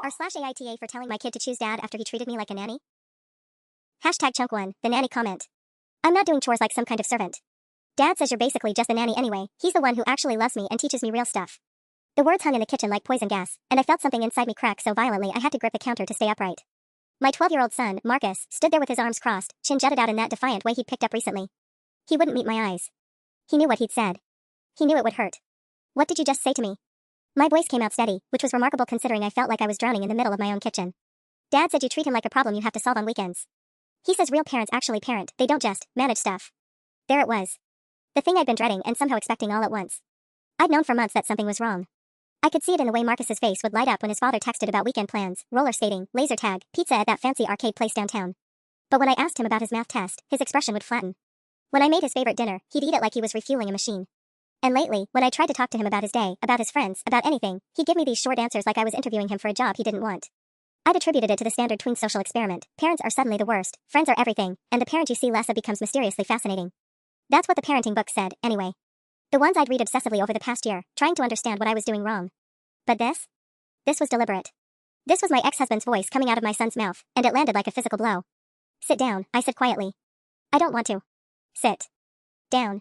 r/AITA for telling my kid to choose dad after he treated me like a nanny? #chunk1, the nanny comment. I'm not doing chores like some kind of servant. Dad says you're basically just the nanny anyway. He's the one who actually loves me and teaches me real stuff. The words hung in the kitchen like poison gas, and I felt something inside me crack so violently I had to grip the counter to stay upright. My 12-year-old son, Marcus, stood there with his arms crossed, chin jutted out in that defiant way he'd picked up recently. He wouldn't meet my eyes. He knew what he'd said. He knew it would hurt. What did you just say to me? My voice came out steady, which was remarkable considering I felt like I was drowning in the middle of my own kitchen. Dad said you treat him like a problem you have to solve on weekends. He says real parents actually parent, they don't just manage stuff. There it was. The thing I'd been dreading and somehow expecting all at once. I'd known for months that something was wrong. I could see it in the way Marcus's face would light up when his father texted about weekend plans, roller skating, laser tag, pizza at that fancy arcade place downtown. But when I asked him about his math test, his expression would flatten. When I made his favorite dinner, he'd eat it like he was refueling a machine. And lately, when I tried to talk to him about his day, about his friends, about anything, he'd give me these short answers like I was interviewing him for a job he didn't want. I'd attributed it to the standard tween social experiment. Parents are suddenly the worst, friends are everything, and the parent you see less of becomes mysteriously fascinating. That's what the parenting book said, anyway. The ones I'd read obsessively over the past year, trying to understand what I was doing wrong. But this? This was deliberate. This was my ex-husband's voice coming out of my son's mouth, and it landed like a physical blow. Sit down, I said quietly. I don't want to. Sit down.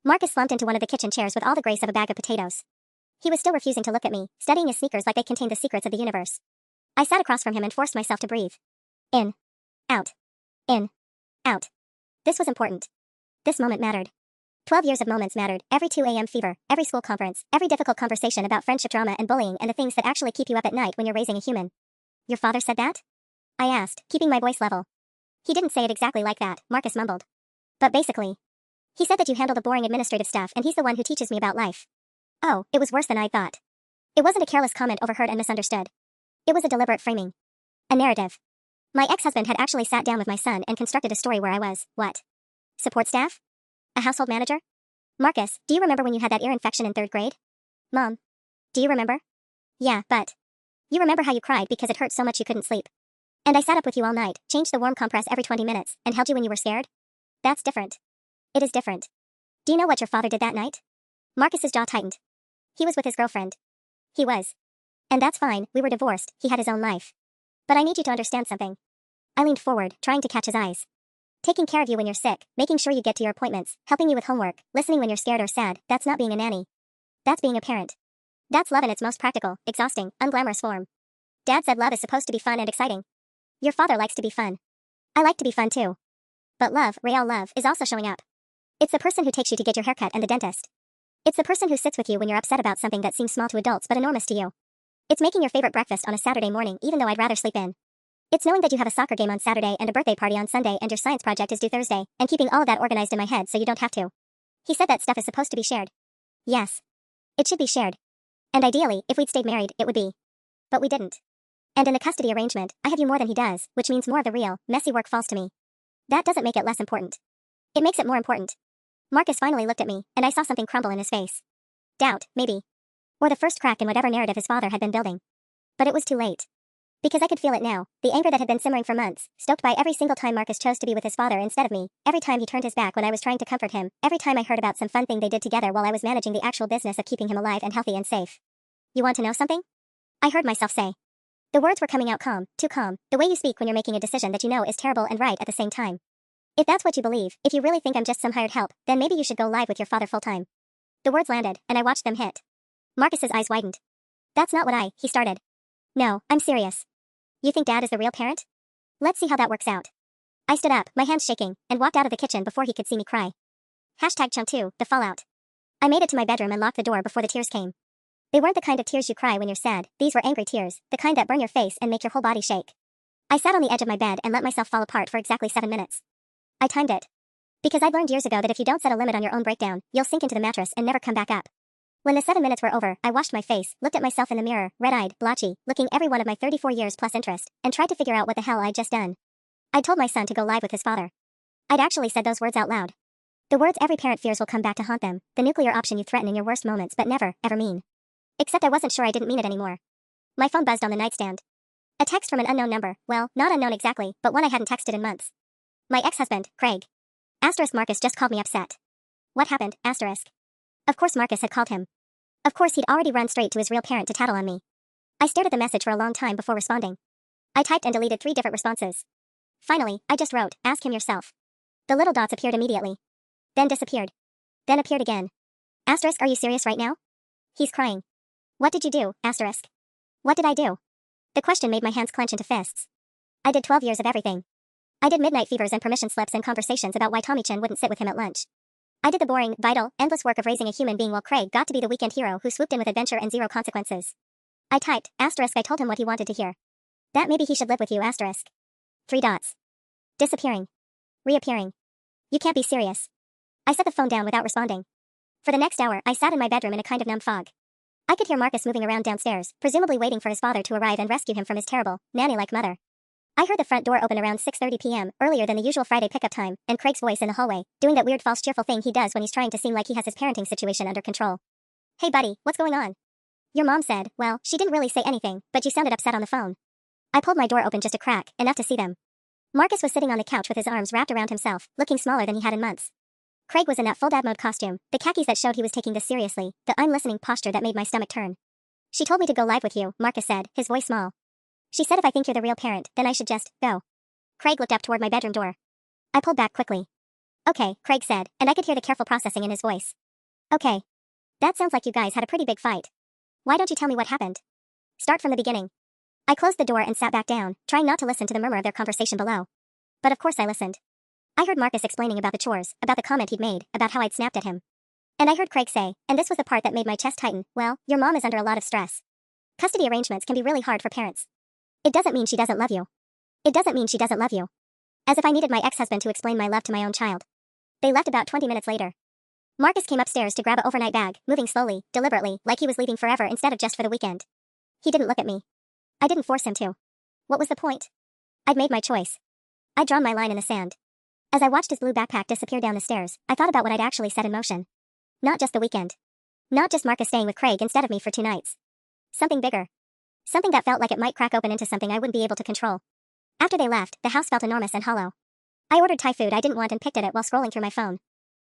Marcus slumped into one of the kitchen chairs with all the grace of a bag of potatoes. He was still refusing to look at me, studying his sneakers like they contained the secrets of the universe. I sat across from him and forced myself to breathe. In. Out. In. Out. This was important. This moment mattered. 12 years of moments mattered, every 2 a.m. fever, every school conference, every difficult conversation about friendship drama and bullying and the things that actually keep you up at night when you're raising a human. Your father said that? I asked, keeping my voice level. He didn't say it exactly like that, Marcus mumbled. But basically. He said that you handle the boring administrative stuff and he's the one who teaches me about life. Oh, it was worse than I thought. It wasn't a careless comment overheard and misunderstood. It was a deliberate framing. A narrative. My ex-husband had actually sat down with my son and constructed a story where I was, what? Support staff? A household manager? Marcus, do you remember when you had that ear infection in 3rd grade? Mom. Do you remember? Yeah, but. You remember how you cried because it hurt so much you couldn't sleep. And I sat up with you all night, changed the warm compress every 20 minutes, and held you when you were scared? That's different. It is different. Do you know what your father did that night? Marcus's jaw tightened. He was with his girlfriend. He was. And that's fine, we were divorced, he had his own life. But I need you to understand something. I leaned forward, trying to catch his eyes. Taking care of you when you're sick, making sure you get to your appointments, helping you with homework, listening when you're scared or sad, that's not being a nanny. That's being a parent. That's love in its most practical, exhausting, unglamorous form. Dad said love is supposed to be fun and exciting. Your father likes to be fun. I like to be fun too. But love, real love, is also showing up. It's the person who takes you to get your haircut and the dentist. It's the person who sits with you when you're upset about something that seems small to adults but enormous to you. It's making your favorite breakfast on a Saturday morning even though I'd rather sleep in. It's knowing that you have a soccer game on Saturday and a birthday party on Sunday and your science project is due Thursday, and keeping all of that organized in my head so you don't have to. He said that stuff is supposed to be shared. Yes. It should be shared. And ideally, if we'd stayed married, it would be. But we didn't. And in a custody arrangement, I have you more than he does, which means more of the real, messy work falls to me. That doesn't make it less important. It makes it more important. Marcus finally looked at me, and I saw something crumble in his face. Doubt, maybe. Or the first crack in whatever narrative his father had been building. But it was too late. Because I could feel it now, the anger that had been simmering for months, stoked by every single time Marcus chose to be with his father instead of me, every time he turned his back when I was trying to comfort him, every time I heard about some fun thing they did together while I was managing the actual business of keeping him alive and healthy and safe. You want to know something? I heard myself say. The words were coming out calm, too calm, the way you speak when you're making a decision that you know is terrible and right at the same time. If that's what you believe, if you really think I'm just some hired help, then maybe you should go live with your father full-time. The words landed, and I watched them hit. Marcus's eyes widened. That's not what he started. No, I'm serious. You think Dad is the real parent? Let's see how that works out. I stood up, my hands shaking, and walked out of the kitchen before he could see me cry. #chunk2, the fallout. I made it to my bedroom and locked the door before the tears came. They weren't the kind of tears you cry when you're sad, these were angry tears, the kind that burn your face and make your whole body shake. I sat on the edge of my bed and let myself fall apart for exactly 7 minutes. I timed it. Because I'd learned years ago that if you don't set a limit on your own breakdown, you'll sink into the mattress and never come back up. When the 7 minutes were over, I washed my face, looked at myself in the mirror, red-eyed, blotchy, looking every one of my 34 years plus interest, and tried to figure out what the hell I'd just done. I'd told my son to go live with his father. I'd actually said those words out loud. The words every parent fears will come back to haunt them, the nuclear option you threaten in your worst moments but never, ever mean. Except I wasn't sure I didn't mean it anymore. My phone buzzed on the nightstand. A text from an unknown number, well, not unknown exactly, but one I hadn't texted in months. My ex-husband, Craig. Marcus just called me upset. What happened? Of course Marcus had called him. Of course he'd already run straight to his real parent to tattle on me. I stared at the message for a long time before responding. I typed and deleted 3 different responses. Finally, I just wrote, ask him yourself. The little dots appeared immediately. Then disappeared. Then appeared again. Asterisk, are you serious right now? He's crying. What did you do, asterisk? What did I do? The question made my hands clench into fists. I did 12 years of everything. I did midnight fevers and permission slips and conversations about why Tommy Chin wouldn't sit with him at lunch. I did the boring, vital, endless work of raising a human being while Craig got to be the weekend hero who swooped in with adventure and 0 consequences. I typed, asterisk, I told him what he wanted to hear. That maybe he should live with you, asterisk. 3 dots. Disappearing. Reappearing. You can't be serious. I set the phone down without responding. For the next hour, I sat in my bedroom in a kind of numb fog. I could hear Marcus moving around downstairs, presumably waiting for his father to arrive and rescue him from his terrible, nanny-like mother. I heard the front door open around 6:30 p.m., earlier than the usual Friday pickup time, and Craig's voice in the hallway, doing that weird false cheerful thing he does when he's trying to seem like he has his parenting situation under control. Hey buddy, what's going on? Your mom said, well, she didn't really say anything, but you sounded upset on the phone. I pulled my door open just a crack, enough to see them. Marcus was sitting on the couch with his arms wrapped around himself, looking smaller than he had in months. Craig was in that full dad mode costume, the khakis that showed he was taking this seriously, the I'm listening posture that made my stomach turn. She told me to go live with you, Marcus said, his voice small. She said if I think you're the real parent, then I should just go. Craig looked up toward my bedroom door. I pulled back quickly. Okay, Craig said, and I could hear the careful processing in his voice. Okay. That sounds like you guys had a pretty big fight. Why don't you tell me what happened? Start from the beginning. I closed the door and sat back down, trying not to listen to the murmur of their conversation below. But of course I listened. I heard Marcus explaining about the chores, about the comment he'd made, about how I'd snapped at him. And I heard Craig say, and this was the part that made my chest tighten, well, your mom is under a lot of stress. Custody arrangements can be really hard for parents. It doesn't mean she doesn't love you. It doesn't mean she doesn't love you. As if I needed my ex-husband to explain my love to my own child. They left about 20 minutes later. Marcus came upstairs to grab an overnight bag, moving slowly, deliberately, like he was leaving forever instead of just for the weekend. He didn't look at me. I didn't force him to. What was the point? I'd made my choice. I'd drawn my line in the sand. As I watched his blue backpack disappear down the stairs, I thought about what I'd actually set in motion. Not just the weekend. Not just Marcus staying with Craig instead of me for 2 nights. Something bigger. Something that felt like it might crack open into something I wouldn't be able to control. After they left, the house felt enormous and hollow. I ordered Thai food I didn't want and picked at it while scrolling through my phone.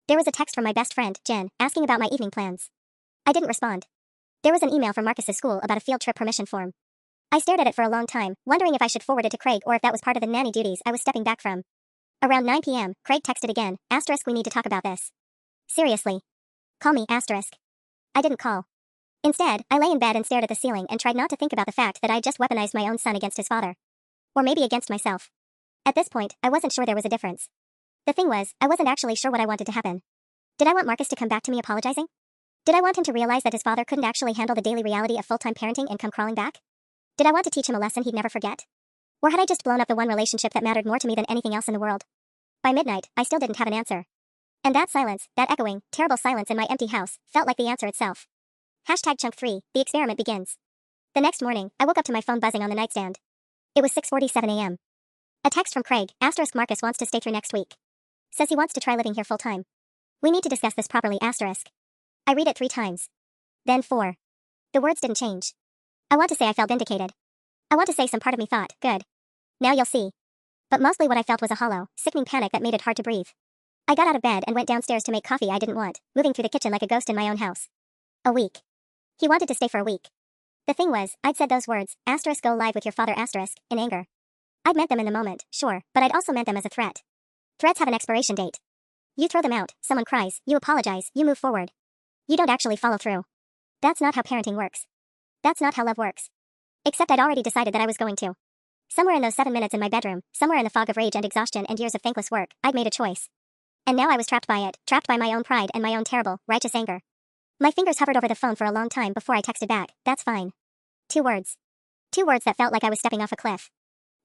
There was a text from my best friend, Jen, asking about my evening plans. I didn't respond. There was an email from Marcus's school about a field trip permission form. I stared at it for a long time, wondering if I should forward it to Craig or if that was part of the nanny duties I was stepping back from. Around 9 p.m., Craig texted again, asterisk, we need to talk about this. Seriously. Call me, asterisk. I didn't call. Instead, I lay in bed and stared at the ceiling and tried not to think about the fact that I'd just weaponized my own son against his father. Or maybe against myself. At this point, I wasn't sure there was a difference. The thing was, I wasn't actually sure what I wanted to happen. Did I want Marcus to come back to me apologizing? Did I want him to realize that his father couldn't actually handle the daily reality of full-time parenting and come crawling back? Did I want to teach him a lesson he'd never forget? Or had I just blown up the one relationship that mattered more to me than anything else in the world? By midnight, I still didn't have an answer. And that silence, that echoing, terrible silence in my empty house, felt like the answer itself. Hashtag chunk 3, the experiment begins. The next morning, I woke up to my phone buzzing on the nightstand. It was 6:47 a.m. A text from Craig, asterisk, Marcus wants to stay through next week. Says he wants to try living here full-time. We need to discuss this properly, asterisk. I read it 3 times. Then 4. The words didn't change. I want to say I felt vindicated. I want to say some part of me thought, good. Now you'll see. But mostly what I felt was a hollow, sickening panic that made it hard to breathe. I got out of bed and went downstairs to make coffee I didn't want, moving through the kitchen like a ghost in my own house. A week. He wanted to stay for a week. The thing was, I'd said those words, asterisk, go live with your father, asterisk, in anger. I'd meant them in the moment, sure, but I'd also meant them as a threat. Threats have an expiration date. You throw them out, someone cries, you apologize, you move forward. You don't actually follow through. That's not how parenting works. That's not how love works. Except I'd already decided that I was going to. Somewhere in those 7 minutes in my bedroom, somewhere in the fog of rage and exhaustion and years of thankless work, I'd made a choice. And now I was trapped by it, trapped by my own pride and my own terrible, righteous anger. My fingers hovered over the phone for a long time before I texted back, that's fine. 2 words. 2 words that felt like I was stepping off a cliff.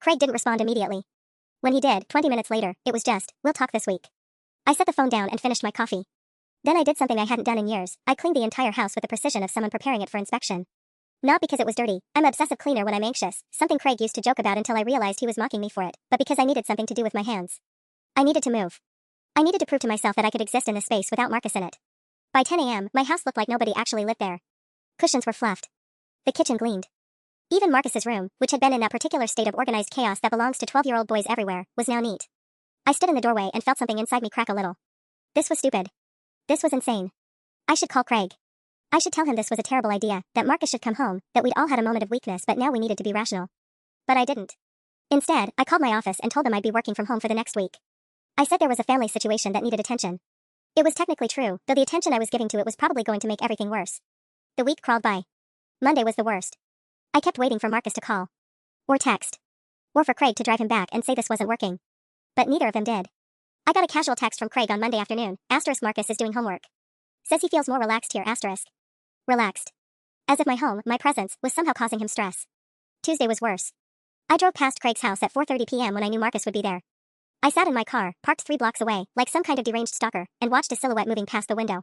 Craig didn't respond immediately. When he did, 20 minutes later, it was just, we'll talk this week. I set the phone down and finished my coffee. Then I did something I hadn't done in years. I cleaned the entire house with the precision of someone preparing it for inspection. Not because it was dirty. I'm an obsessive cleaner when I'm anxious, something Craig used to joke about until I realized he was mocking me for it, but because I needed something to do with my hands. I needed to move. I needed to prove to myself that I could exist in this space without Marcus in it. By 10 a.m., my house looked like nobody actually lived there. Cushions were fluffed. The kitchen gleamed. Even Marcus's room, which had been in that particular state of organized chaos that belongs to 12-year-old boys everywhere, was now neat. I stood in the doorway and felt something inside me crack a little. This was stupid. This was insane. I should call Craig. I should tell him this was a terrible idea, that Marcus should come home, that we'd all had a moment of weakness but now we needed to be rational. But I didn't. Instead, I called my office and told them I'd be working from home for the next week. I said there was a family situation that needed attention. It was technically true, though the attention I was giving to it was probably going to make everything worse. The week crawled by. Monday was the worst. I kept waiting for Marcus to call. Or text. Or for Craig to drive him back and say this wasn't working. But neither of them did. I got a casual text from Craig on Monday afternoon, * Marcus is doing homework. Says he feels more relaxed here, *. Relaxed. As if my presence, was somehow causing him stress. Tuesday was worse. I drove past Craig's house at 4:30 p.m. when I knew Marcus would be there. I sat in my car, parked 3 blocks away, like some kind of deranged stalker, and watched a silhouette moving past the window.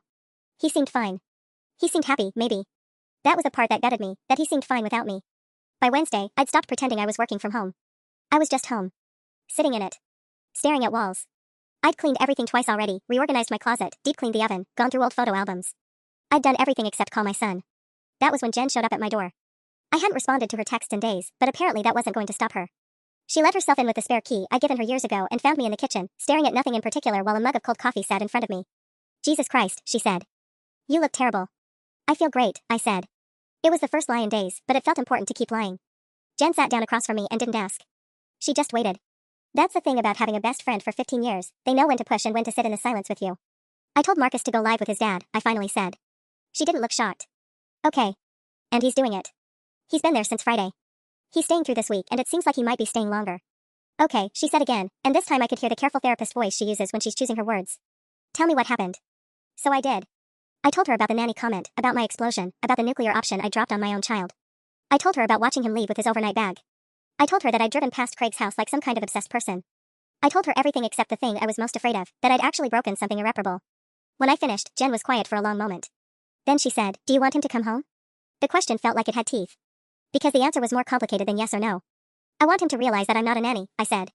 He seemed fine. He seemed happy, maybe. That was the part that gutted me, that he seemed fine without me. By Wednesday, I'd stopped pretending I was working from home. I was just home. Sitting in it. Staring at walls. I'd cleaned everything twice already, reorganized my closet, deep cleaned the oven, gone through old photo albums. I'd done everything except call my son. That was when Jen showed up at my door. I hadn't responded to her texts in days, but apparently that wasn't going to stop her. She let herself in with the spare key I'd given her years ago and found me in the kitchen, staring at nothing in particular while a mug of cold coffee sat in front of me. Jesus Christ, she said. You look terrible. I feel great, I said. It was the first lie in days, but it felt important to keep lying. Jen sat down across from me and didn't ask. She just waited. That's the thing about having a best friend for 15 years, they know when to push and when to sit in the silence with you. I told Marcus to go live with his dad, I finally said. She didn't look shocked. Okay. And he's doing it. He's been there since Friday. He's staying through this week and it seems like he might be staying longer. Okay, she said again, and this time I could hear the careful therapist voice she uses when she's choosing her words. Tell me what happened. So I did. I told her about the nanny comment, about my explosion, about the nuclear option I dropped on my own child. I told her about watching him leave with his overnight bag. I told her that I'd driven past Craig's house like some kind of obsessed person. I told her everything except the thing I was most afraid of, that I'd actually broken something irreparable. When I finished, Jen was quiet for a long moment. Then she said, do you want him to come home? The question felt like it had teeth. Because the answer was more complicated than yes or no. I want him to realize that I'm not a nanny, I said.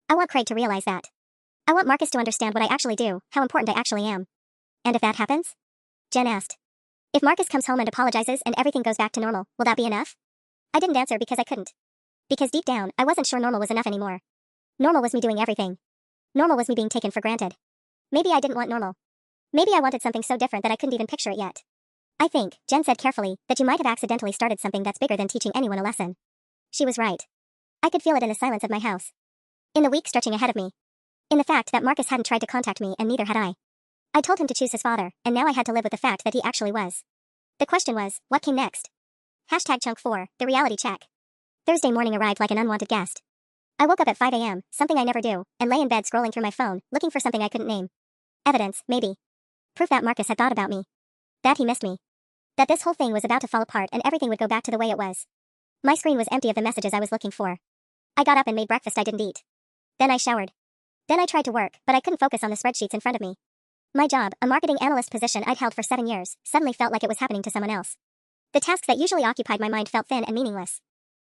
I want Craig to realize that. I want Marcus to understand what I actually do, how important I actually am. And if that happens? Jen asked. If Marcus comes home and apologizes and everything goes back to normal, will that be enough? I didn't answer because I couldn't. Because deep down, I wasn't sure normal was enough anymore. Normal was me doing everything. Normal was me being taken for granted. Maybe I didn't want normal. Maybe I wanted something so different that I couldn't even picture it yet. I think, Jen said carefully, that you might have accidentally started something that's bigger than teaching anyone a lesson. She was right. I could feel it in the silence of my house. In the week stretching ahead of me. In the fact that Marcus hadn't tried to contact me and neither had I. I told him to choose his father, and now I had to live with the fact that he actually was. The question was, what came next? #Chunk4, the reality check. Thursday morning arrived like an unwanted guest. I woke up at 5 a.m., something I never do, and lay in bed scrolling through my phone, looking for something I couldn't name. Evidence, maybe. Proof that Marcus had thought about me. That he missed me. That this whole thing was about to fall apart and everything would go back to the way it was. My screen was empty of the messages I was looking for. I got up and made breakfast I didn't eat. Then I showered. Then I tried to work, but I couldn't focus on the spreadsheets in front of me. My job, a marketing analyst position I'd held for 7 years, suddenly felt like it was happening to someone else. The tasks that usually occupied my mind felt thin and meaningless.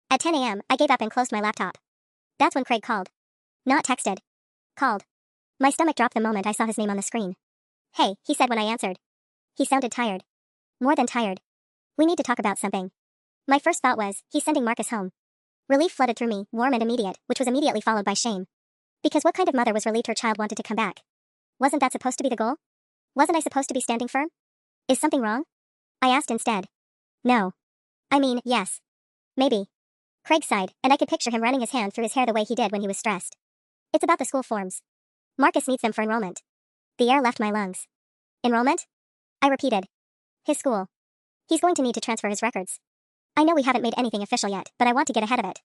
At 10 a.m., I gave up and closed my laptop. That's when Craig called. Not texted. Called. My stomach dropped the moment I saw his name on the screen. Hey, he said when I answered. He sounded tired. More than tired. We need to talk about something. My first thought was, he's sending Marcus home. Relief flooded through me, warm and immediate, which was immediately followed by shame. Because what kind of mother was relieved her child wanted to come back? Wasn't that supposed to be the goal? Wasn't I supposed to be standing firm? Is something wrong? I asked instead. No. I mean, yes. Maybe. Craig sighed, and I could picture him running his hand through his hair the way he did when he was stressed. It's about the school forms. Marcus needs them for enrollment. The air left my lungs. Enrollment? I repeated. His school. He's going to need to transfer his records. I know we haven't made anything official yet, but I want to get ahead of it.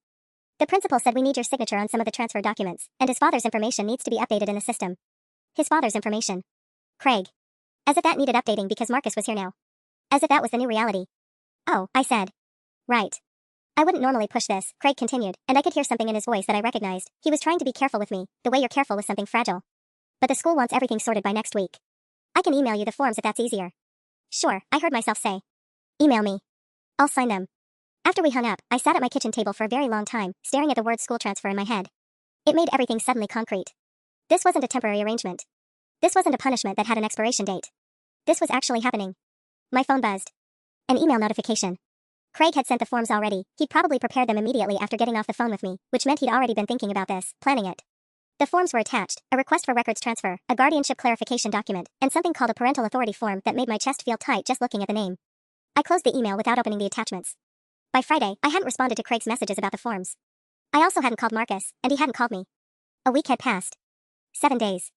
The principal said we need your signature on some of the transfer documents, and his father's information needs to be updated in the system. His father's information. Craig. As if that needed updating because Marcus was here now. As if that was the new reality. Oh, I said. Right. I wouldn't normally push this, Craig continued, and I could hear something in his voice that I recognized. He was trying to be careful with me, the way you're careful with something fragile. But the school wants everything sorted by next week. I can email you the forms if that's easier. Sure, I heard myself say. Email me. I'll sign them. After we hung up, I sat at my kitchen table for a very long time, staring at the word school transfer in my head. It made everything suddenly concrete. This wasn't a temporary arrangement. This wasn't a punishment that had an expiration date. This was actually happening. My phone buzzed. An email notification. Craig had sent the forms already. He'd probably prepared them immediately after getting off the phone with me, which meant he'd already been thinking about this, planning it. The forms were attached, a request for records transfer, a guardianship clarification document, and something called a parental authority form that made my chest feel tight just looking at the name. I closed the email without opening the attachments. By Friday, I hadn't responded to Craig's messages about the forms. I also hadn't called Marcus, and he hadn't called me. A week had passed. 7 days.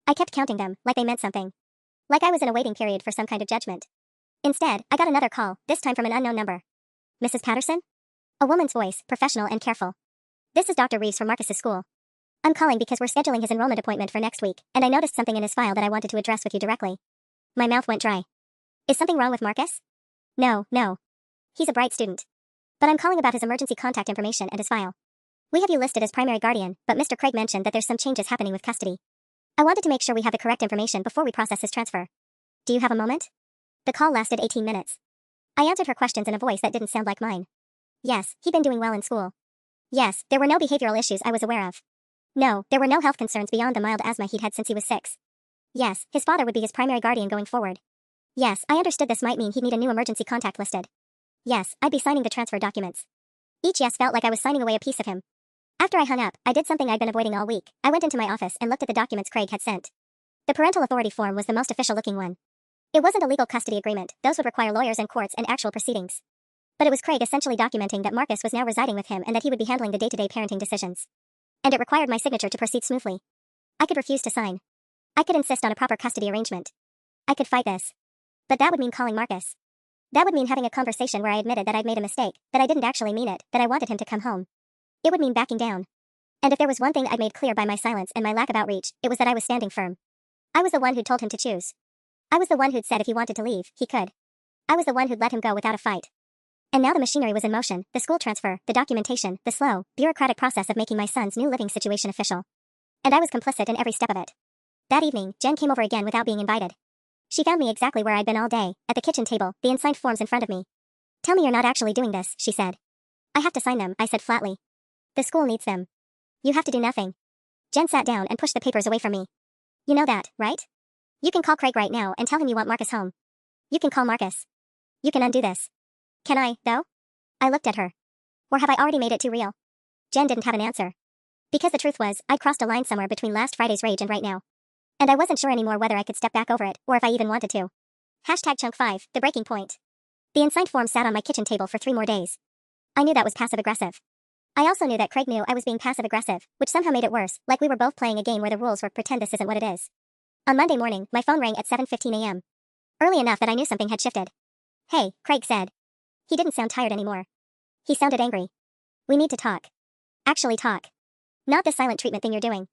I kept counting them, like they meant something. Like I was in a waiting period for some kind of judgment. Instead, I got another call, this time from an unknown number. Mrs. Patterson? A woman's voice, professional and careful. This is Dr. Reeves from Marcus's school. I'm calling because we're scheduling his enrollment appointment for next week, and I noticed something in his file that I wanted to address with you directly. My mouth went dry. Is something wrong with Marcus? No. He's a bright student. But I'm calling about his emergency contact information and his file. We have you listed as primary guardian, but Mr. Craig mentioned that there's some changes happening with custody. I wanted to make sure we have the correct information before we process his transfer. Do you have a moment? The call lasted 18 minutes. I answered her questions in a voice that didn't sound like mine. Yes, he'd been doing well in school. Yes, there were no behavioral issues I was aware of. No, there were no health concerns beyond the mild asthma he'd had since he was 6. Yes, his father would be his primary guardian going forward. Yes, I understood this might mean he'd need a new emergency contact listed. Yes, I'd be signing the transfer documents. Each yes felt like I was signing away a piece of him. After I hung up, I did something I'd been avoiding all week. I went into my office and looked at the documents Craig had sent. The parental authority form was the most official-looking one. It wasn't a legal custody agreement, those would require lawyers and courts and actual proceedings. But it was Craig essentially documenting that Marcus was now residing with him and that he would be handling the day-to-day parenting decisions. And it required my signature to proceed smoothly. I could refuse to sign. I could insist on a proper custody arrangement. I could fight this. But that would mean calling Marcus. That would mean having a conversation where I admitted that I'd made a mistake, that I didn't actually mean it, that I wanted him to come home. It would mean backing down. And if there was one thing I'd made clear by my silence and my lack of outreach, it was that I was standing firm. I was the one who'd told him to choose. I was the one who'd said if he wanted to leave, he could. I was the one who'd let him go without a fight. And now the machinery was in motion, the school transfer, the documentation, the slow, bureaucratic process of making my son's new living situation official. And I was complicit in every step of it. That evening, Jen came over again without being invited. She found me exactly where I'd been all day, at the kitchen table, the unsigned forms in front of me. Tell me you're not actually doing this, she said. I have to sign them, I said flatly. The school needs them. You have to do nothing. Jen sat down and pushed the papers away from me. You know that, right? You can call Craig right now and tell him you want Marcus home. You can call Marcus. You can undo this. Can I, though? I looked at her. Or have I already made it too real? Jen didn't have an answer. Because the truth was, I'd crossed a line somewhere between last Friday's rage and right now. And I wasn't sure anymore whether I could step back over it, or if I even wanted to. #chunk 5, the breaking point. The unsigned form sat on my kitchen table for 3 more days. I knew that was passive-aggressive. I also knew that Craig knew I was being passive-aggressive, which somehow made it worse, like we were both playing a game where the rules were pretend this isn't what it is. On Monday morning, my phone rang at 7:15 a.m. Early enough that I knew something had shifted. Hey, Craig said. He didn't sound tired anymore. He sounded angry. We need to talk. Actually talk. Not the silent treatment thing you're doing.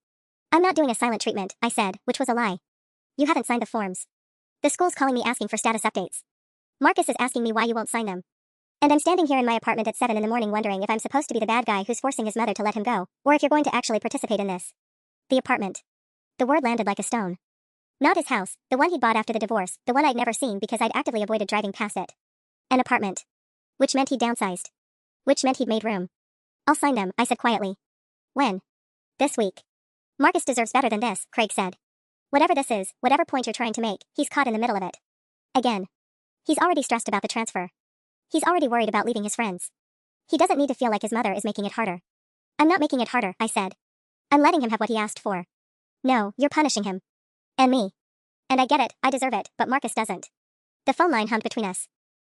I'm not doing a silent treatment, I said, which was a lie. You haven't signed the forms. The school's calling me asking for status updates. Marcus is asking me why you won't sign them. And I'm standing here in my apartment at 7 in the morning wondering if I'm supposed to be the bad guy who's forcing his mother to let him go, or if you're going to actually participate in this. The apartment. The word landed like a stone. Not his house, the one he'd bought after the divorce, the one I'd never seen because I'd actively avoided driving past it. An apartment. Which meant he'd downsized. Which meant he'd made room. I'll sign them, I said quietly. When? This week. Marcus deserves better than this, Craig said. Whatever this is, whatever point you're trying to make, he's caught in the middle of it. Again. He's already stressed about the transfer. He's already worried about leaving his friends. He doesn't need to feel like his mother is making it harder. I'm not making it harder, I said. I'm letting him have what he asked for. No, you're punishing him. And me. And I get it, I deserve it, but Marcus doesn't. The phone line hummed between us.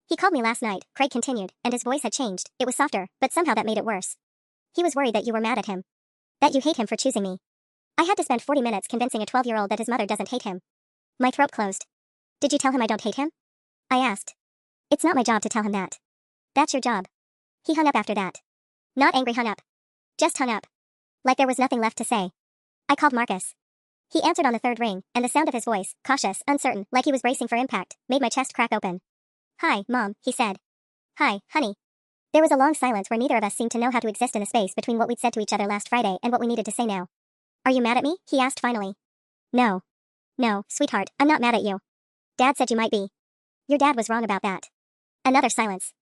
He called me last night, Craig continued, and his voice had changed. It was softer, but somehow that made it worse. He was worried that you were mad at him. That you hate him for choosing me. I had to spend 40 minutes convincing a 12-year-old that his mother doesn't hate him. My throat closed. Did you tell him I don't hate him? I asked. It's not my job to tell him that. That's your job. He hung up after that. Not angry hung up. Just hung up. Like there was nothing left to say. I called Marcus. He answered on the 3rd ring, and the sound of his voice, cautious, uncertain, like he was bracing for impact, made my chest crack open. Hi, Mom, he said. Hi, honey. There was a long silence where neither of us seemed to know how to exist in the space between what we'd said to each other last Friday and what we needed to say now. Are you mad at me? He asked finally. No. No, sweetheart, I'm not mad at you. Dad said you might be. Your dad was wrong about that. Another silence.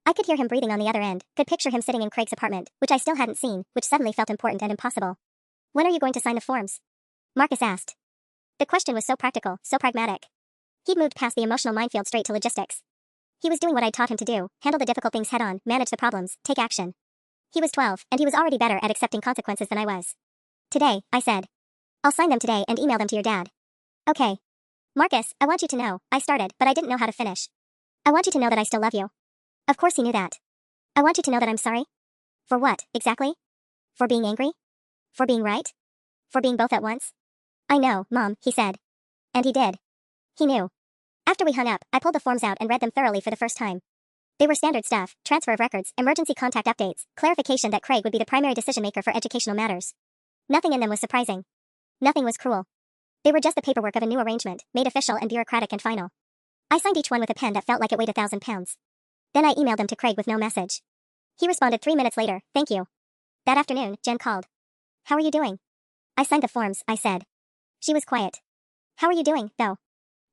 I could hear him breathing on the other end, could picture him sitting in Craig's apartment, which I still hadn't seen, which suddenly felt important and impossible. When are you going to sign the forms? Marcus asked. The question was so practical, so pragmatic. He'd moved past the emotional minefield straight to logistics. He was doing what I'd taught him to do, handle the difficult things head on, manage the problems, take action. He was 12, and he was already better at accepting consequences than I was. Today, I said. I'll sign them today and email them to your dad. Okay. Marcus, I want you to know, I started, but I didn't know how to finish. I want you to know that I still love you. Of course he knew that. I want you to know that I'm sorry. For what, exactly? For being angry? For being right? For being both at once? I know, Mom, he said. And he did. He knew. After we hung up, I pulled the forms out and read them thoroughly for the first time. They were standard stuff: transfer of records, emergency contact updates, clarification that Craig would be the primary decision maker for educational matters. Nothing in them was surprising. Nothing was cruel. They were just the paperwork of a new arrangement, made official and bureaucratic and final. I signed each one with a pen that felt like it weighed 1,000 pounds. Then I emailed them to Craig with no message. He responded 3 minutes later, "Thank you." That afternoon, Jen called. "How are you doing?" "I signed the forms," I said. She was quiet. "How are you doing, though?"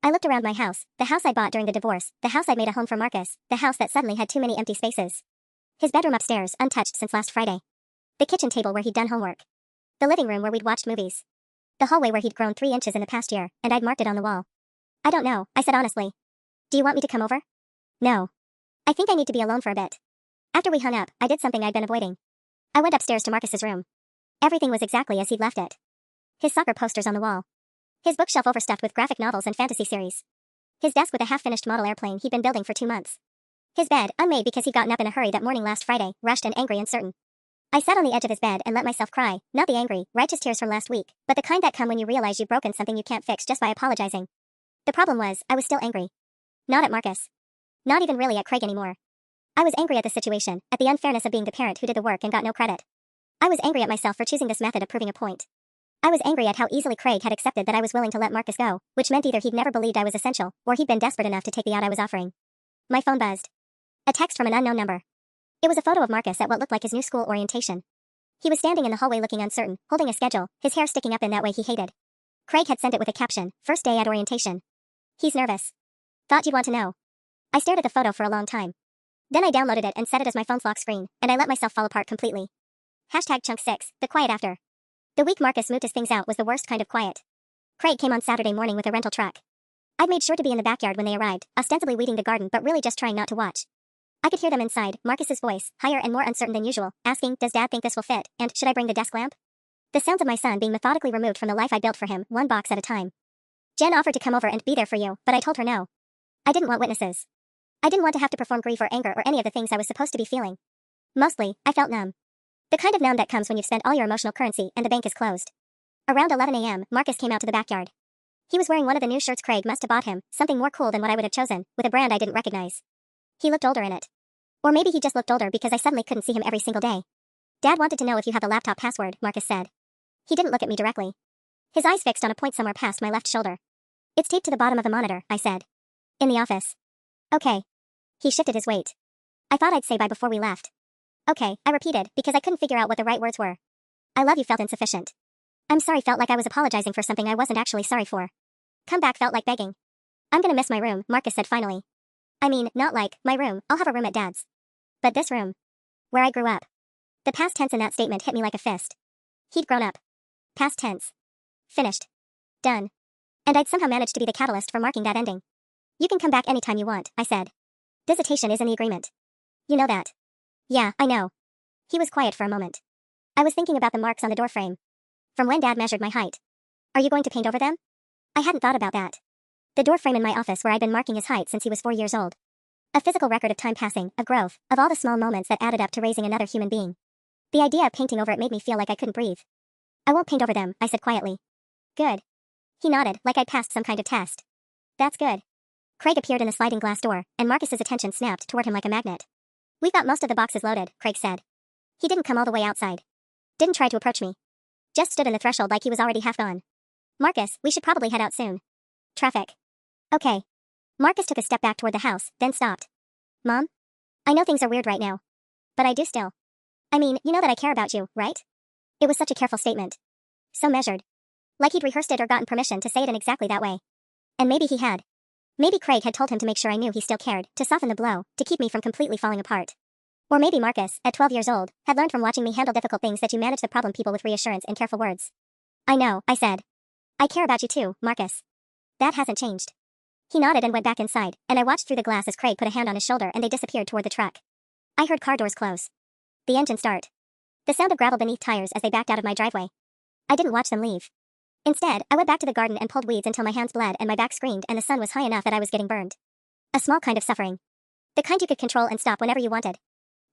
I looked around my house, the house I bought during the divorce, the house I'd made a home for Marcus, the house that suddenly had too many empty spaces. His bedroom upstairs, untouched since last Friday. The kitchen table where he'd done homework. The living room where we'd watched movies. The hallway where he'd grown 3 inches in the past year, and I'd marked it on the wall. "I don't know," I said honestly. "Do you want me to come over?" "No. I think I need to be alone for a bit." After we hung up, I did something I'd been avoiding. I went upstairs to Marcus's room. Everything was exactly as he'd left it. His soccer posters on the wall. His bookshelf overstuffed with graphic novels and fantasy series. His desk with a half-finished model airplane he'd been building for 2 months. His bed, unmade because he'd gotten up in a hurry that morning last Friday, rushed and angry and certain. I sat on the edge of his bed and let myself cry, not the angry, righteous tears from last week, but the kind that come when you realize you've broken something you can't fix just by apologizing. The problem was, I was still angry. Not at Marcus. Not even really at Craig anymore. I was angry at the situation, at the unfairness of being the parent who did the work and got no credit. I was angry at myself for choosing this method of proving a point. I was angry at how easily Craig had accepted that I was willing to let Marcus go, which meant either he'd never believed I was essential, or he'd been desperate enough to take the out I was offering. My phone buzzed. A text from an unknown number. It was a photo of Marcus at what looked like his new school orientation. He was standing in the hallway looking uncertain, holding a schedule, his hair sticking up in that way he hated. Craig had sent it with a caption, "First day at orientation. He's nervous. Thought you'd want to know." I stared at the photo for a long time. Then I downloaded it and set it as my phone's lock screen, and I let myself fall apart completely. #chunk6, the quiet after. The week Marcus moved his things out was the worst kind of quiet. Craig came on Saturday morning with a rental truck. I'd made sure to be in the backyard when they arrived, ostensibly weeding the garden but really just trying not to watch. I could hear them inside, Marcus's voice, higher and more uncertain than usual, asking, "Does Dad think this will fit, and should I bring the desk lamp?" The sounds of my son being methodically removed from the life I built for him, one box at a time. "Jen offered to come over and be there for you, but I told her no. I didn't want witnesses. I didn't want to have to perform grief or anger or any of the things I was supposed to be feeling. Mostly, I felt numb. The kind of numb that comes when you've spent all your emotional currency and the bank is closed." Around 11 a.m., Marcus came out to the backyard. He was wearing one of the new shirts Craig must have bought him, something more cool than what I would have chosen, with a brand I didn't recognize. He looked older in it. Or maybe he just looked older because I suddenly couldn't see him every single day. "Dad wanted to know if you have the laptop password," Marcus said. He didn't look at me directly. His eyes fixed on a point somewhere past my left shoulder. "It's taped to the bottom of the monitor," I said. "In the office." "Okay." He shifted his weight. "I thought I'd say bye before we left." "Okay," I repeated, because I couldn't figure out what the right words were. "I love you" felt insufficient. "I'm sorry" felt like I was apologizing for something I wasn't actually sorry for. "Come back" felt like begging. "I'm gonna miss my room," Marcus said finally. "I mean, not like, my room, I'll have a room at Dad's. But this room. Where I grew up." The past tense in that statement hit me like a fist. He'd grown up. Past tense. Finished. Done. And I'd somehow managed to be the catalyst for marking that ending. "You can come back anytime you want," I said. "Visitation is in the agreement. You know that." "Yeah, I know." He was quiet for a moment. I was thinking about the marks on the doorframe. From when Dad measured my height. "Are you going to paint over them?" I hadn't thought about that. The doorframe in my office where I'd been marking his height since he was 4 years old. A physical record of time passing, of growth, of all the small moments that added up to raising another human being. The idea of painting over it made me feel like I couldn't breathe. "I won't paint over them," I said quietly. "Good." He nodded, like I'd passed some kind of test. "That's good." Craig appeared in the sliding glass door, and Marcus's attention snapped toward him like a magnet. "We've got most of the boxes loaded," Craig said. He didn't come all the way outside. Didn't try to approach me. Just stood in the threshold like he was already half gone. "Marcus, we should probably head out soon. Traffic." "Okay." Marcus took a step back toward the house, then stopped. "Mom? I know things are weird right now. But I do still. I mean, you know that I care about you, right?" It was such a careful statement. So measured. Like he'd rehearsed it or gotten permission to say it in exactly that way. And maybe he had. Maybe Craig had told him to make sure I knew he still cared, to soften the blow, to keep me from completely falling apart. Or maybe Marcus, at 12 years old, had learned from watching me handle difficult things that you manage the problem people with reassurance and careful words. "I know," I said. "I care about you too, Marcus. That hasn't changed." He nodded and went back inside, and I watched through the glass as Craig put a hand on his shoulder and they disappeared toward the truck. I heard car doors close. The engine start. The sound of gravel beneath tires as they backed out of my driveway. I didn't watch them leave. Instead, I went back to the garden and pulled weeds until my hands bled and my back screamed and the sun was high enough that I was getting burned. A small kind of suffering. The kind you could control and stop whenever you wanted.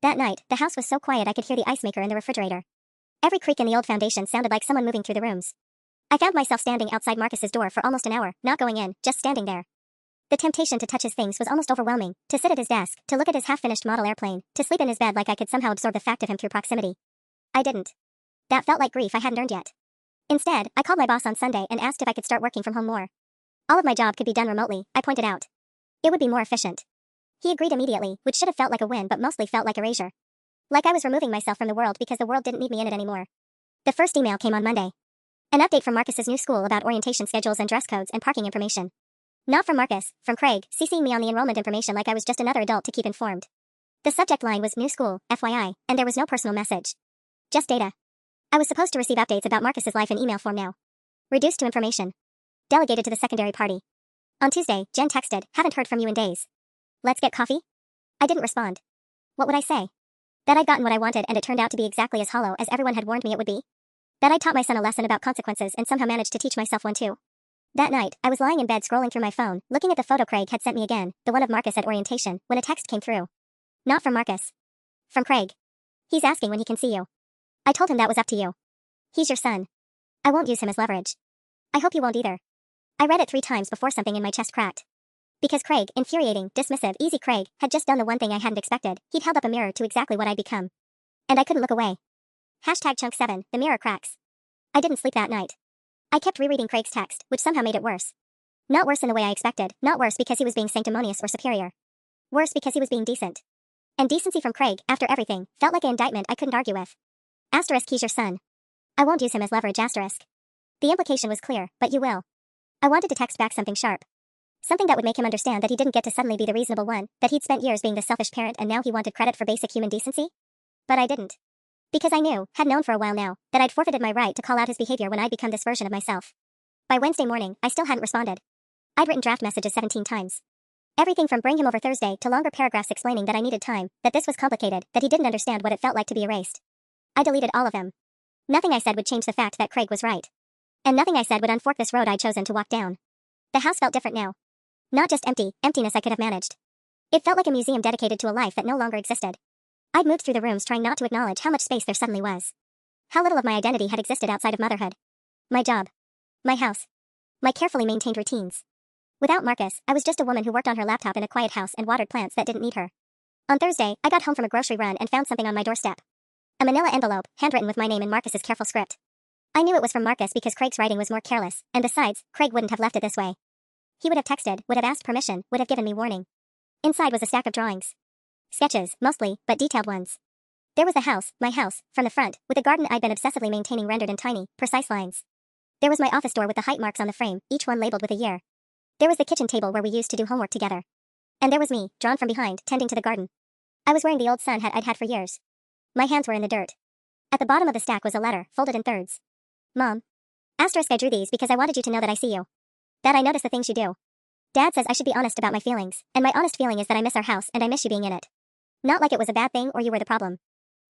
That night, the house was so quiet I could hear the ice maker in the refrigerator. Every creak in the old foundation sounded like someone moving through the rooms. I found myself standing outside Marcus's door for almost an hour, not going in, just standing there. The temptation to touch his things was almost overwhelming, to sit at his desk, to look at his half-finished model airplane, to sleep in his bed like I could somehow absorb the fact of him through proximity. I didn't. That felt like grief I hadn't earned yet. Instead, I called my boss on Sunday and asked if I could start working from home more. All of my job could be done remotely, I pointed out. It would be more efficient. He agreed immediately, which should have felt like a win but mostly felt like erasure. Like I was removing myself from the world because the world didn't need me in it anymore. The first email came on Monday. An update from Marcus's new school about orientation schedules and dress codes and parking information. Not from Marcus, from Craig, CCing me on the enrollment information like I was just another adult to keep informed. The subject line was new school, FYI, and there was no personal message. Just data. I was supposed to receive updates about Marcus's life in email form now. Reduced to information. Delegated to the secondary party. On Tuesday, Jen texted, haven't heard from you in days. Let's get coffee? I didn't respond. What would I say? That I'd gotten what I wanted and it turned out to be exactly as hollow as everyone had warned me it would be? That I'd taught my son a lesson about consequences and somehow managed to teach myself one too? That night, I was lying in bed scrolling through my phone, looking at the photo Craig had sent me again, the one of Marcus at orientation, when a text came through. Not from Marcus. From Craig. He's asking when he can see you. I told him that was up to you. He's your son. I won't use him as leverage. I hope you won't either. I read it 3 times before something in my chest cracked. Because Craig, infuriating, dismissive, easy Craig, had just done the one thing I hadn't expected. He'd held up a mirror to exactly what I'd become. And I couldn't look away. #chunk7, the mirror cracks. I didn't sleep that night. I kept rereading Craig's text, which somehow made it worse. Not worse in the way I expected, not worse because he was being sanctimonious or superior. Worse because he was being decent. And decency from Craig, after everything, felt like an indictment I couldn't argue with. * he's your son. I won't use him as leverage *. The implication was clear, but you will. I wanted to text back something sharp. Something that would make him understand that he didn't get to suddenly be the reasonable one, that he'd spent years being the selfish parent and now he wanted credit for basic human decency? But I didn't. Because I knew, had known for a while now, that I'd forfeited my right to call out his behavior when I'd become this version of myself. By Wednesday morning, I still hadn't responded. I'd written draft messages 17 times. Everything from bring him over Thursday to longer paragraphs explaining that I needed time, that this was complicated, that he didn't understand what it felt like to be erased. I deleted all of them. Nothing I said would change the fact that Craig was right. And nothing I said would unfork this road I'd chosen to walk down. The house felt different now. Not just emptiness I could have managed. It felt like a museum dedicated to a life that no longer existed. I'd moved through the rooms trying not to acknowledge how much space there suddenly was. How little of my identity had existed outside of motherhood. My job. My house. My carefully maintained routines. Without Marcus, I was just a woman who worked on her laptop in a quiet house and watered plants that didn't need her. On Thursday, I got home from a grocery run and found something on my doorstep. A manila envelope, handwritten with my name in Marcus's careful script. I knew it was from Marcus because Craig's writing was more careless, and besides, Craig wouldn't have left it this way. He would have texted, would have asked permission, would have given me warning. Inside was a stack of drawings. Sketches, mostly, but detailed ones. There was the house, my house, from the front, with a garden I'd been obsessively maintaining rendered in tiny, precise lines. There was my office door with the height marks on the frame, each one labeled with a year. There was the kitchen table where we used to do homework together. And there was me, drawn from behind, tending to the garden. I was wearing the old sun hat I'd had for years. My hands were in the dirt. At the bottom of the stack was a letter, folded in thirds. Mom. *, I drew these because I wanted you to know that I see you. That I notice the things you do. Dad says I should be honest about my feelings, and my honest feeling is that I miss our house and I miss you being in it. Not like it was a bad thing or you were the problem.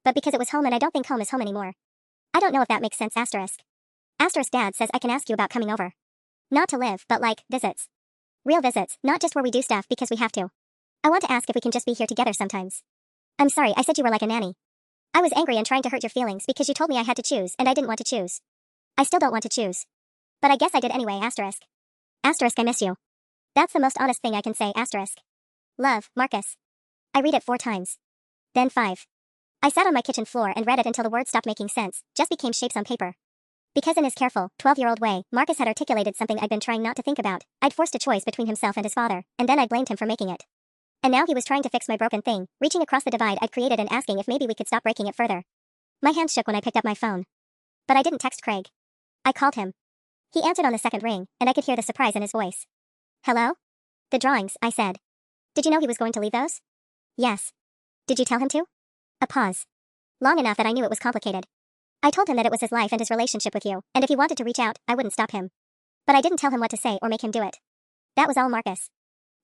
But because it was home and I don't think home is home anymore. I don't know if that makes sense *. Dad says I can ask you about coming over. Not to live, but like, visits. Real visits, not just where we do stuff because we have to. I want to ask if we can just be here together sometimes. I'm sorry, I said you were like a nanny. I was angry and trying to hurt your feelings because you told me I had to choose and I didn't want to choose. I still don't want to choose. But I guess I did anyway *. I miss you. That's the most honest thing I can say *. Love, Marcus. I read it 4 times. Then 5. I sat on my kitchen floor and read it until the words stopped making sense, just became shapes on paper. Because in his careful, 12-year-old way, Marcus had articulated something I'd been trying not to think about. I'd forced a choice between himself and his father, and then I'd blamed him for making it. And now he was trying to fix my broken thing, reaching across the divide I'd created and asking if maybe we could stop breaking it further. My hands shook when I picked up my phone. But I didn't text Craig. I called him. He answered on the second ring, and I could hear the surprise in his voice. Hello? The drawings, I said. Did you know he was going to leave those? Yes. Did you tell him to? A pause. Long enough that I knew it was complicated. I told him that it was his life and his relationship with you, and if he wanted to reach out, I wouldn't stop him. But I didn't tell him what to say or make him do it. That was all Marcus.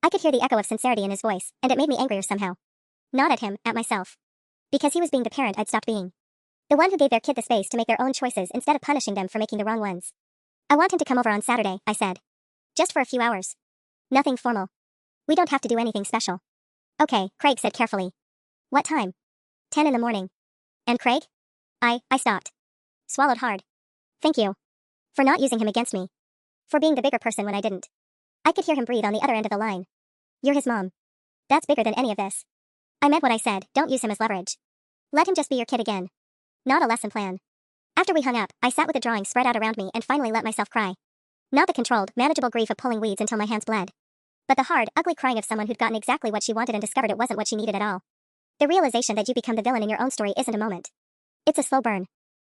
I could hear the echo of sincerity in his voice, and it made me angrier somehow. Not at him, at myself. Because he was being the parent I'd stopped being. The one who gave their kid the space to make their own choices instead of punishing them for making the wrong ones. I want him to come over on Saturday, I said. Just for a few hours. Nothing formal. We don't have to do anything special. Okay, Craig said carefully. What time? 10 in the morning. And Craig? I stopped. Swallowed hard. Thank you. For not using him against me. For being the bigger person when I didn't. I could hear him breathe on the other end of the line. You're his mom. That's bigger than any of this. I meant what I said, don't use him as leverage. Let him just be your kid again. Not a lesson plan. After we hung up, I sat with the drawing spread out around me and finally let myself cry. Not the controlled, manageable grief of pulling weeds until my hands bled. But the hard, ugly crying of someone who'd gotten exactly what she wanted and discovered it wasn't what she needed at all. The realization that you become the villain in your own story isn't a moment. It's a slow burn.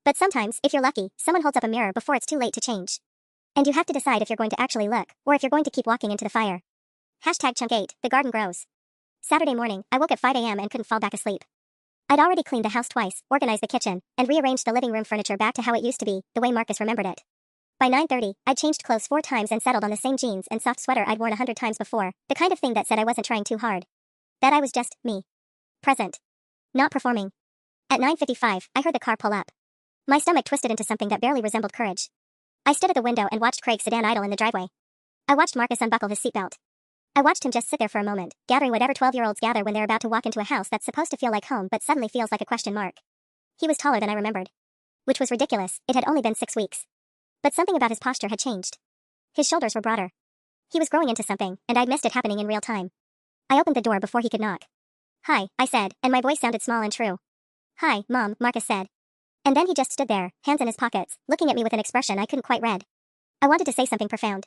But sometimes, if you're lucky, someone holds up a mirror before it's too late to change. And you have to decide if you're going to actually look, or if you're going to keep walking into the fire. Hashtag chunk 8, the garden grows. Saturday morning, I woke at 5 a.m. and couldn't fall back asleep. I'd already cleaned the house twice, organized the kitchen, and rearranged the living room furniture back to how it used to be, the way Marcus remembered it. By 9:30, I'd changed clothes 4 times and settled on the same jeans and soft sweater I'd worn 100 times before, the kind of thing that said I wasn't trying too hard. That I was just me. Present. Not performing. At 9:55, I heard the car pull up. My stomach twisted into something that barely resembled courage. I stood at the window and watched Craig's sedan idle in the driveway. I watched Marcus unbuckle his seatbelt. I watched him just sit there for a moment, gathering whatever 12-year-olds gather when they're about to walk into a house that's supposed to feel like home but suddenly feels like a question mark. He was taller than I remembered. Which was ridiculous, it had only been 6 weeks. But something about his posture had changed. His shoulders were broader. He was growing into something, and I'd missed it happening in real time. I opened the door before he could knock. Hi, I said, and my voice sounded small and true. Hi, Mom, Marcus said. And then he just stood there, hands in his pockets, looking at me with an expression I couldn't quite read. I wanted to say something profound.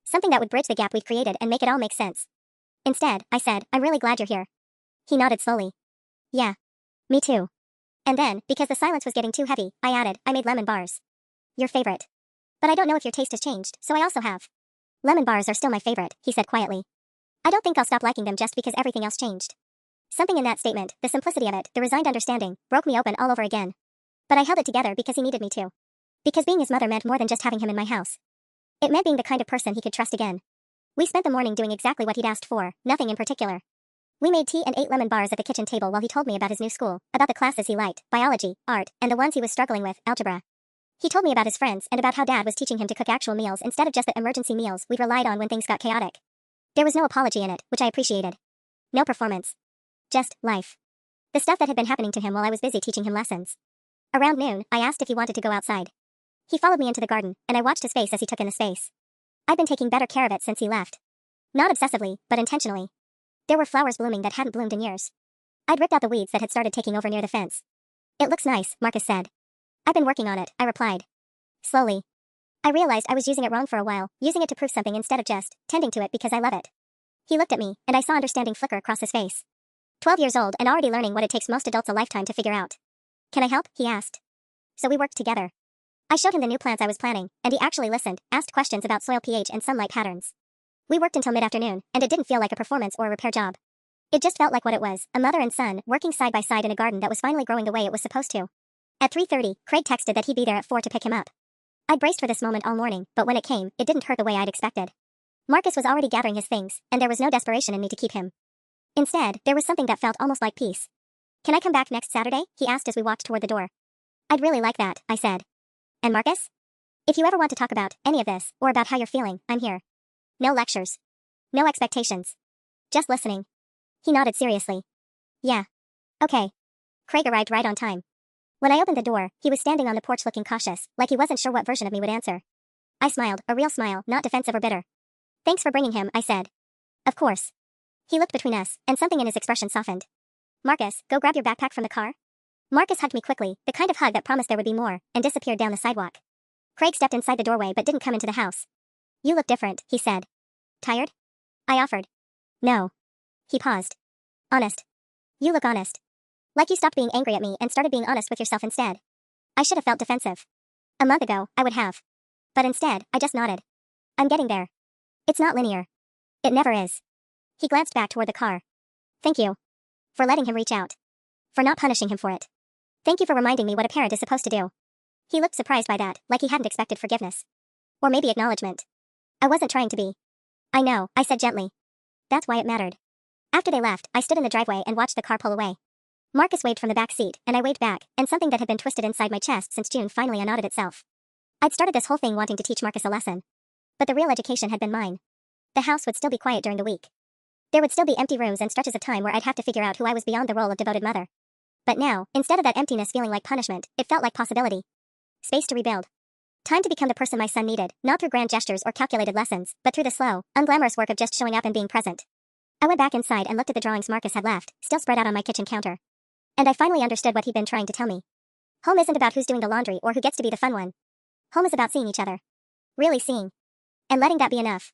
Something that would bridge the gap we'd created and make it all make sense. Instead, I said, I'm really glad you're here. He nodded slowly. Yeah. Me too. And then, because the silence was getting too heavy, I added, I made lemon bars. Your favorite. But I don't know if your taste has changed, so I also have. Lemon bars are still my favorite, he said quietly. I don't think I'll stop liking them just because everything else changed. Something in that statement, the simplicity of it, the resigned understanding, broke me open all over again. But I held it together because he needed me to. Because being his mother meant more than just having him in my house. It meant being the kind of person he could trust again. We spent the morning doing exactly what he'd asked for, nothing in particular. We made tea and ate lemon bars at the kitchen table while he told me about his new school, about the classes he liked, biology, art, and the ones he was struggling with, algebra. He told me about his friends and about how Dad was teaching him to cook actual meals instead of just the emergency meals we'd relied on when things got chaotic. There was no apology in it, which I appreciated. No performance. Just life. The stuff that had been happening to him while I was busy teaching him lessons. Around noon, I asked if he wanted to go outside. He followed me into the garden, and I watched his face as he took in the space. I'd been taking better care of it since he left. Not obsessively, but intentionally. There were flowers blooming that hadn't bloomed in years. I'd ripped out the weeds that had started taking over near the fence. It looks nice, Marcus said. I've been working on it, I replied. Slowly. I realized I was using it wrong for a while, using it to prove something instead of just tending to it because I love it. He looked at me, and I saw understanding flicker across his face. 12 years old and already learning what it takes most adults a lifetime to figure out. Can I help? He asked. So we worked together. I showed him the new plants I was planting, and he actually listened, asked questions about soil pH and sunlight patterns. We worked until mid-afternoon, and it didn't feel like a performance or a repair job. It just felt like what it was, a mother and son working side by side in a garden that was finally growing the way it was supposed to. At 3:30, Craig texted that he'd be there at 4 to pick him up. I'd braced for this moment all morning, but when it came, it didn't hurt the way I'd expected. Marcus was already gathering his things, and there was no desperation in me to keep him. Instead, there was something that felt almost like peace. Can I come back next Saturday? He asked as we walked toward the door. I'd really like that, I said. And Marcus? If you ever want to talk about any of this, or about how you're feeling, I'm here. No lectures. No expectations. Just listening. He nodded seriously. Yeah. Okay. Craig arrived right on time. When I opened the door, he was standing on the porch looking cautious, like he wasn't sure what version of me would answer. I smiled, a real smile, not defensive or bitter. Thanks for bringing him, I said. Of course. He looked between us, and something in his expression softened. Marcus, go grab your backpack from the car. Marcus hugged me quickly, the kind of hug that promised there would be more, and disappeared down the sidewalk. Craig stepped inside the doorway but didn't come into the house. You look different, he said. Tired? I offered. No. He paused. Honest. You look honest. Like you stopped being angry at me and started being honest with yourself instead. I should have felt defensive. A month ago, I would have. But instead, I just nodded. I'm getting there. It's not linear. It never is. He glanced back toward the car. Thank you. For letting him reach out. For not punishing him for it. Thank you for reminding me what a parent is supposed to do. He looked surprised by that, like he hadn't expected forgiveness. Or maybe acknowledgement. I wasn't trying to be. I know, I said gently. That's why it mattered. After they left, I stood in the driveway and watched the car pull away. Marcus waved from the back seat, and I waved back, and something that had been twisted inside my chest since June finally unknotted itself. I'd started this whole thing wanting to teach Marcus a lesson. But the real education had been mine. The house would still be quiet during the week. There would still be empty rooms and stretches of time where I'd have to figure out who I was beyond the role of devoted mother. But now, instead of that emptiness feeling like punishment, it felt like possibility. Space to rebuild. Time to become the person my son needed, not through grand gestures or calculated lessons, but through the slow, unglamorous work of just showing up and being present. I went back inside and looked at the drawings Marcus had left, still spread out on my kitchen counter. And I finally understood what he'd been trying to tell me. Home isn't about who's doing the laundry or who gets to be the fun one. Home is about seeing each other. Really seeing. And letting that be enough.